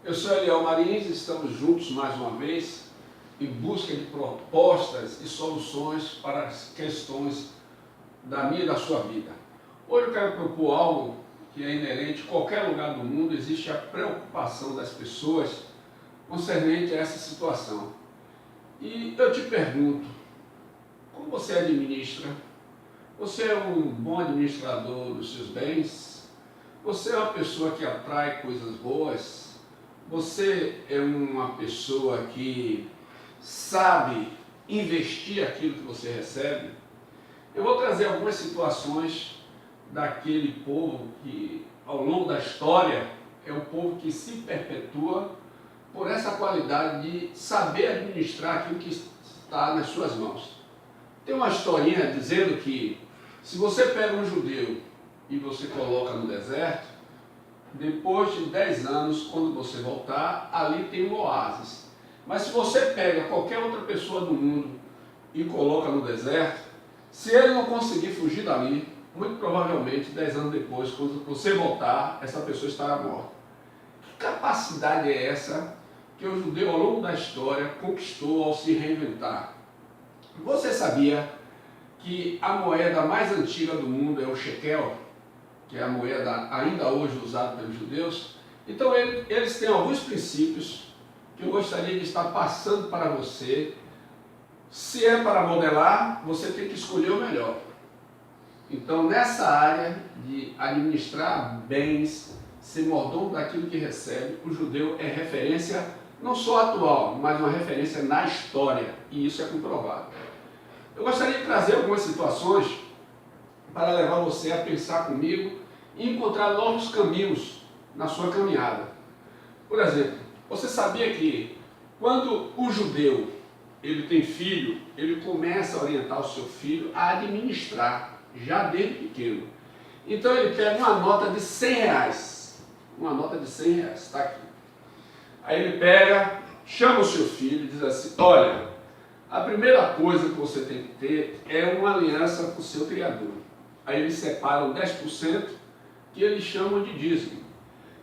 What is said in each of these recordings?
Eu sou Eliel Marins e estamos juntos mais uma vez em busca de propostas e soluções para as questões da minha e da sua vida. Hoje eu quero propor algo que é inerente a qualquer lugar do mundo. Existe a preocupação das pessoas concernente a essa situação. E eu te pergunto, como você administra? Você é um bom administrador dos seus bens? Você é uma pessoa que atrai coisas boas? Você é uma pessoa que sabe investir aquilo que você recebe? Eu vou trazer algumas situações daquele povo que, ao longo da história, é um povo que se perpetua por essa qualidade de saber administrar aquilo que está nas suas mãos. Tem uma historinha dizendo que se você pega um judeu e você coloca no deserto, depois de 10 anos, quando você voltar, ali tem um oásis. Mas se você pega qualquer outra pessoa do mundo e coloca no deserto, se ele não conseguir fugir dali, muito provavelmente 10 anos depois, quando você voltar, essa pessoa estará morta. Que capacidade é essa que o judeu, ao longo da história, conquistou ao se reinventar? Você sabia que a moeda mais antiga do mundo é o shekel, que é a moeda ainda hoje usada pelos judeus? Então eles têm alguns princípios que eu gostaria de estar passando para você. Se é para modelar, você tem que escolher o melhor. Então, nessa área de administrar bens, ser mordomo daquilo que recebe, o judeu é referência não só atual, mas uma referência na história, e isso é comprovado. Eu gostaria de trazer algumas situações para levar você a pensar comigo e encontrar novos caminhos na sua caminhada. Por exemplo, você sabia que quando o judeu ele tem filho, ele começa a orientar o seu filho a administrar, já desde pequeno. Então ele pega uma nota de 100 reais, uma nota de 100 reais, está aqui. Aí ele pega, chama o seu filho e diz assim: olha, a primeira coisa que você tem que ter é uma aliança com o seu Criador. Aí eles separam 10%, que eles chamam de dízimo.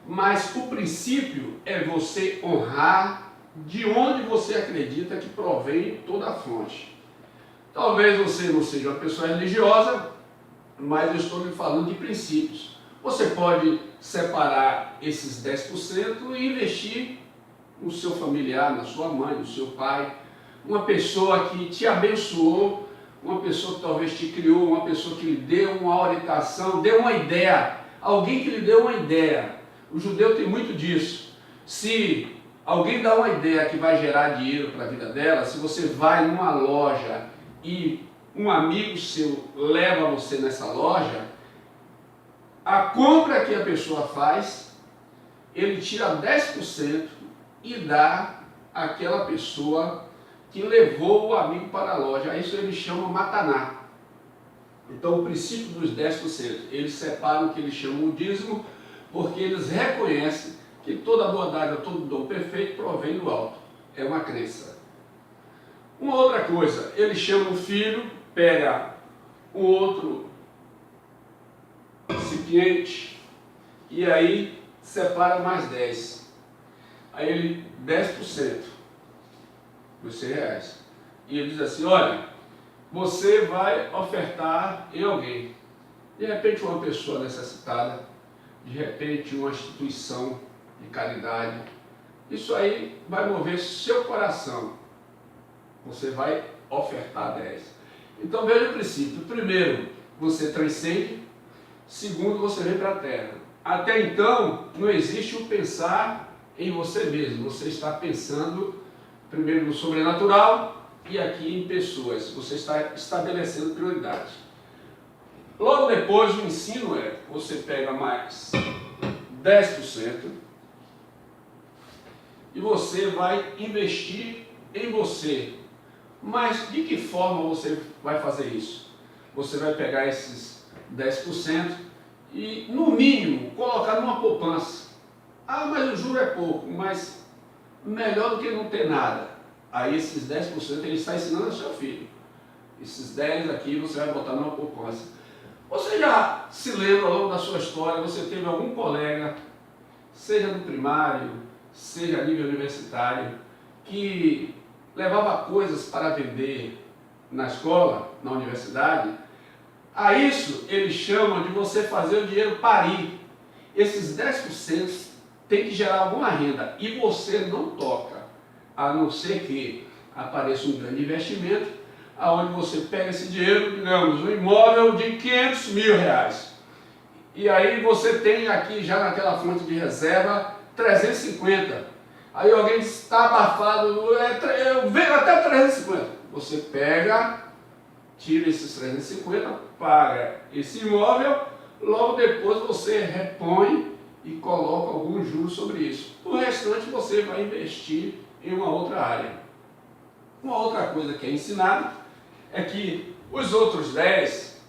Mas o princípio é você honrar de onde você acredita que provém toda a fonte. Talvez você não seja uma pessoa religiosa, mas eu estou lhe falando de princípios. Você pode separar esses 10% e investir no seu familiar, na sua mãe, no seu pai, uma pessoa que te abençoou, uma pessoa que talvez te criou, uma pessoa que lhe deu uma orientação, deu uma ideia, alguém que lhe deu uma ideia. O judeu tem muito disso. Se alguém dá uma ideia que vai gerar dinheiro para a vida dela, se você vai numa loja e um amigo seu leva você nessa loja, a compra que a pessoa faz, ele tira 10% e dá àquela pessoa que levou o amigo para a loja. A isso eles chamam mataná. Então o princípio dos 10%, eles separam o que eles chamam de dízimo, porque eles reconhecem que toda boa dádiva, todo dom perfeito provém do alto. É uma crença. Uma outra coisa, eles chamam o filho, pega um outro recipiente e aí separa mais 10. Aí ele 10% dos 100 reais. E ele diz assim: olha, você vai ofertar em alguém. De repente uma pessoa necessitada, de repente uma instituição de caridade. Isso aí vai mover seu coração. Você vai ofertar 10. Então veja o princípio. Primeiro, você transcende. Segundo, você vem para a terra. Até então, não existe o pensar em você mesmo. Você está pensando primeiro no sobrenatural e aqui em pessoas. Você está estabelecendo prioridades. Logo depois, o ensino é: você pega mais 10% e você vai investir em você. Mas de que forma você vai fazer isso? Você vai pegar esses 10% e, no mínimo, colocar numa poupança. Ah, mas o juro é pouco, mas melhor do que não ter nada. Aí esses 10% ele está ensinando ao seu filho. Esses 10 aqui você vai botar numa poupança. Você já se lembra ao longo da sua história, você teve algum colega, seja do primário, seja a nível universitário, que levava coisas para vender na escola, na universidade, a isso eles chamam de você fazer o dinheiro parir. Esses 10% tem que gerar alguma renda e você não toca, a não ser que apareça um grande investimento, aonde você pega esse dinheiro, digamos, um imóvel de 500 mil reais. E aí você tem aqui já naquela fonte de reserva 350. Aí alguém diz, está abafado, eu venho até 350. Você pega, tira esses 350, paga esse imóvel, logo depois você repõe e coloca algum juros sobre isso. O restante você vai investir em uma outra área. Uma outra coisa que é ensinada é que os outros 10,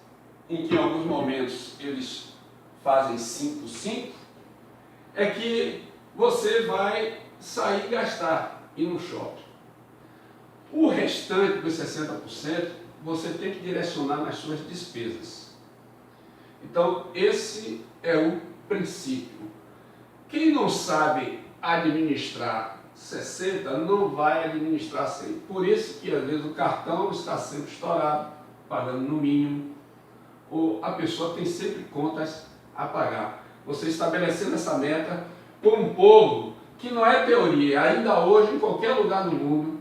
em que em alguns momentos eles fazem 5, é que você vai sair e gastar, ir no shopping. O restante dos 60%, você tem que direcionar nas suas despesas. Então, esse é o princípio. Quem não sabe administrar 60, não vai administrar 100. Por isso que, às vezes, o cartão está sempre estourado, pagando no mínimo, ou a pessoa tem sempre contas a pagar. Você estabelecendo essa meta com um povo que não é teoria, ainda hoje, em qualquer lugar do mundo,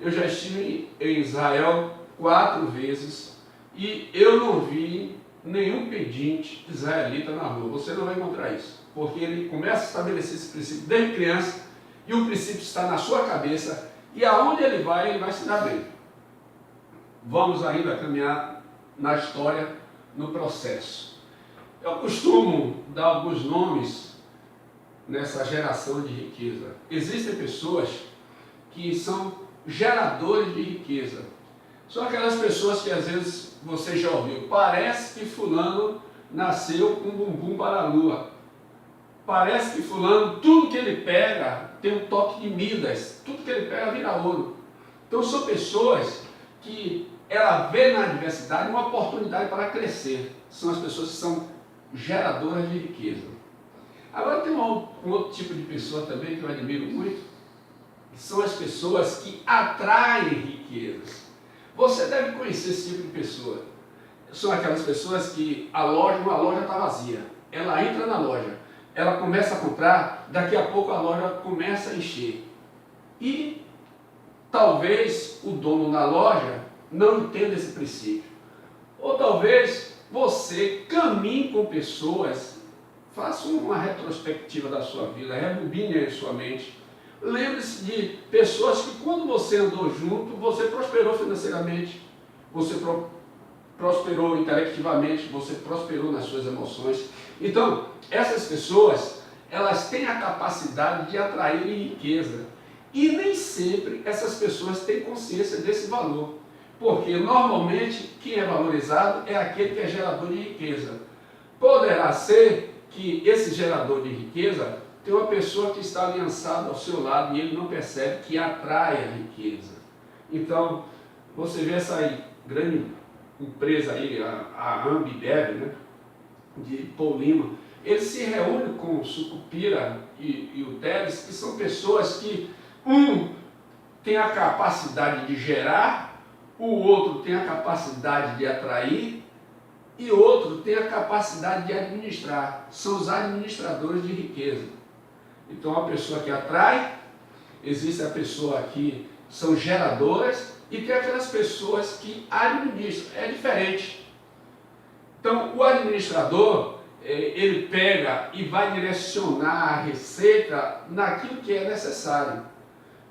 eu já estive em Israel 4 vezes e eu não vi nenhum pedinte israelita na rua. Você não vai encontrar isso, porque ele começa a estabelecer esse princípio desde criança e o princípio está na sua cabeça e aonde ele vai se dar bem. Vamos ainda caminhar na história, no processo. Eu costumo dar alguns nomes nessa geração de riqueza. Existem pessoas que são geradores de riqueza. São aquelas pessoas que às vezes você já ouviu. Parece que fulano nasceu com bumbum para a lua. Parece que fulano, tudo que ele pega tem um toque de Midas. Tudo que ele pega vira ouro. Então são pessoas que ela vê na adversidade uma oportunidade para crescer. São as pessoas que são geradoras de riqueza. Agora tem um outro tipo de pessoa também que eu admiro muito, que são as pessoas que atraem riquezas. Você deve conhecer esse tipo de pessoa. São aquelas pessoas que uma loja está vazia. Ela entra na loja, ela começa a comprar, daqui a pouco a loja começa a encher. E talvez o dono da loja não entenda esse princípio. Ou talvez você caminhe com pessoas, faça uma retrospectiva da sua vida, rebobine a sua mente. Lembre-se de pessoas que quando você andou junto, você prosperou financeiramente, você prosperou intelectivamente, você prosperou nas suas emoções. Então, essas pessoas, elas têm a capacidade de atrair riqueza. E nem sempre essas pessoas têm consciência desse valor. Porque normalmente quem é valorizado é aquele que é gerador de riqueza. Poderá ser que esse gerador de riqueza tem uma pessoa que está aliançada ao seu lado e ele não percebe que atrai a riqueza. Então, você vê essa grande empresa aí, a Ambidev, né, de Paul Lima, ele se reúne com o Sucupira e o Teles, que são pessoas que um tem a capacidade de gerar, o outro tem a capacidade de atrair e outro tem a capacidade de administrar. São os administradores de riqueza. Então, a pessoa que atrai, existe a pessoa que são geradoras e tem aquelas pessoas que administram. É diferente. Então, o administrador, ele pega e vai direcionar a receita naquilo que é necessário.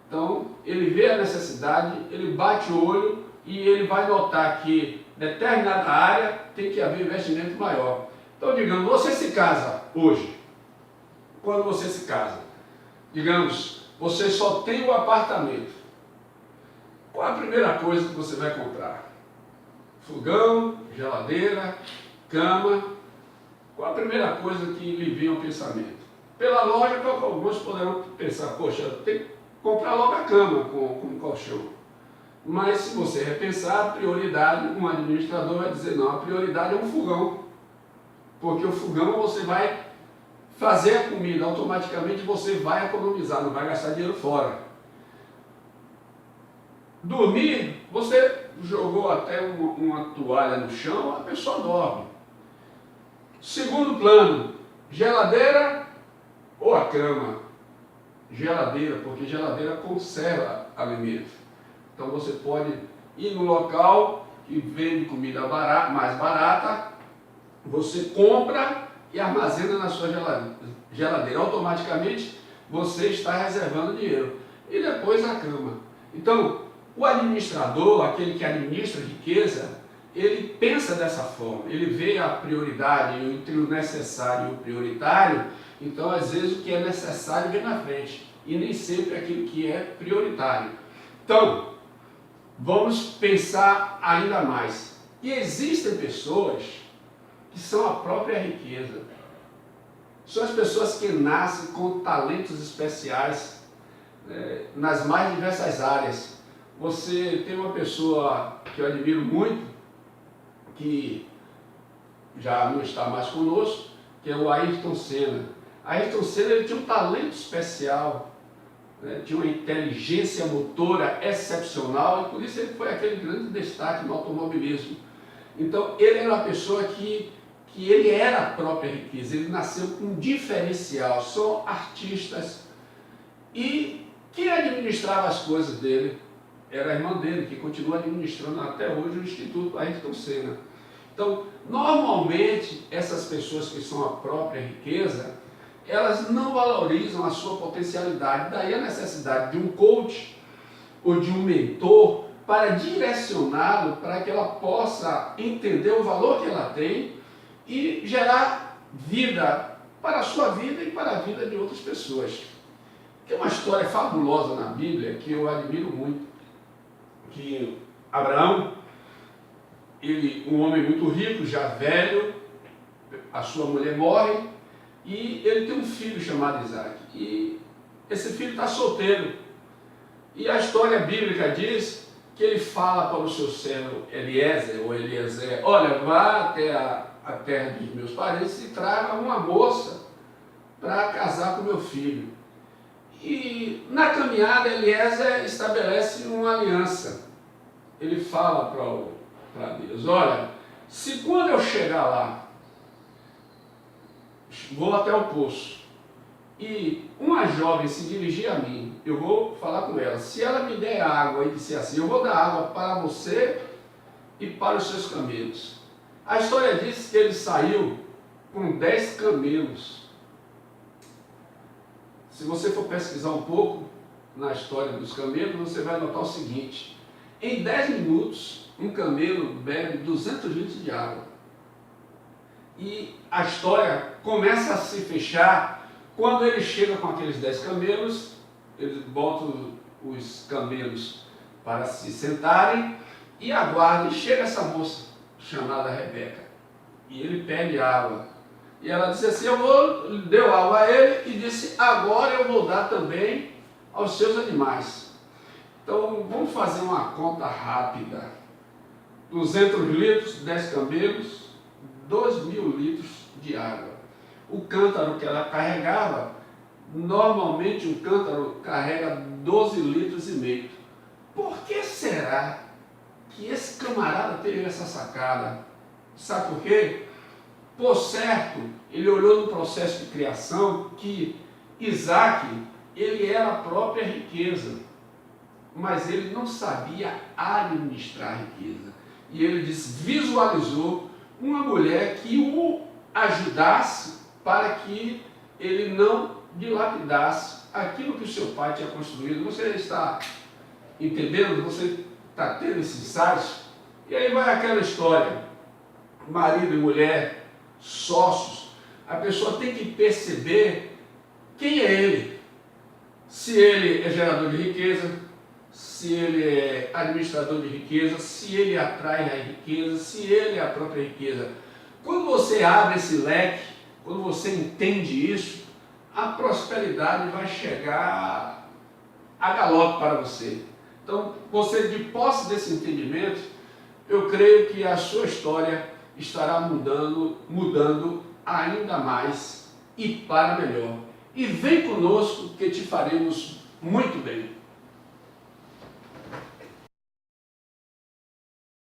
Então, ele vê a necessidade, ele bate o olho e ele vai notar que determinada área tem que haver investimento maior. Então, digamos, você se casa hoje. Quando você se casa, digamos, você só tem o apartamento. Qual a primeira coisa que você vai comprar? Fogão, geladeira, cama. Qual a primeira coisa que lhe vem ao pensamento? Pela lógica, alguns poderão pensar, poxa, tem que comprar logo a cama com colchão. Mas se você repensar, a prioridade, um administrador vai dizer, não, a prioridade é um fogão. Porque o fogão você vai fazer a comida, automaticamente você vai economizar, não vai gastar dinheiro fora. Dormir, você jogou até uma toalha no chão, a pessoa dorme. Segundo plano, geladeira ou a cama? Geladeira, porque geladeira conserva alimento. Então você pode ir no local que vende comida mais barata, você compra e armazena na sua geladeira. Automaticamente você está reservando dinheiro. E depois a cama. Então, o administrador, aquele que administra riqueza, ele pensa dessa forma, ele vê a prioridade entre o necessário e o prioritário. Então, às vezes, o que é necessário vem na frente, e nem sempre aquilo que é prioritário. Então, vamos pensar ainda mais. E existem pessoas que são a própria riqueza. São as pessoas que nascem com talentos especiais nas mais diversas áreas. Você tem uma pessoa que eu admiro muito, que já não está mais conosco, que é o Ayrton Senna. Ayrton Senna, ele tinha um talento especial, tinha uma inteligência motora excepcional, e por isso ele foi aquele grande destaque no automobilismo. Então, ele era uma pessoa que ele era a própria riqueza, ele nasceu com um diferencial, são artistas. E quem administrava as coisas dele era a irmã dele, que continua administrando até hoje o Instituto Ayrton Senna. Então, normalmente, essas pessoas que são a própria riqueza, elas não valorizam a sua potencialidade. Daí a necessidade de um coach ou de um mentor para direcioná-lo para que ela possa entender o valor que ela tem e gerar vida para a sua vida e para a vida de outras pessoas. Tem uma história fabulosa na Bíblia que eu admiro muito, que Abraão, um homem muito rico, já velho, a sua mulher morre, e ele tem um filho chamado Isaac. E esse filho está solteiro. E a história bíblica diz que ele fala para o seu servo Eliezer, olha, vá até a terra dos meus parentes e traga uma moça para casar com meu filho. E na caminhada, Eliezer estabelece uma aliança. Ele fala para Deus, olha, se quando eu chegar lá, vou até o poço, e uma jovem se dirigir a mim, eu vou falar com ela, se ela me der água e disser assim, eu vou dar água para você e para os seus camelos. A história diz que ele saiu com 10 camelos. Se você for pesquisar um pouco na história dos camelos, você vai notar o seguinte, em 10 minutos, um camelo bebe 200 litros de água. E a história começa a se fechar quando ele chega com aqueles 10 camelos, eles botam os camelos para se sentarem e aguardam, e chega essa moça chamada Rebeca, e ele pede água. E ela disse assim, deu água a ele e disse, agora eu vou dar também aos seus animais. Então vamos fazer uma conta rápida. 200 litros, 10 camelos, 2.000 litros de água. O cântaro que ela carregava, normalmente um cântaro carrega 12 litros e meio. Por que será que esse camarada teve essa sacada? Sabe por quê? Por certo, ele olhou no processo de criação que Isaac, ele era a própria riqueza, mas ele não sabia administrar a riqueza. E ele visualizou uma mulher que o ajudasse para que ele não dilapidasse aquilo que o seu pai tinha construído. Você está entendendo? Você está tendo esse insight? E aí vai aquela história, marido e mulher, sócios, a pessoa tem que perceber quem é ele. Se ele é gerador de riqueza, se ele é administrador de riqueza, se ele atrai a riqueza, se ele é a própria riqueza. Quando você abre esse leque, quando você entende isso, a prosperidade vai chegar a galope para você. Então, você, de posse desse entendimento, eu creio que a sua história estará mudando ainda mais e para melhor. E vem conosco que te faremos muito bem.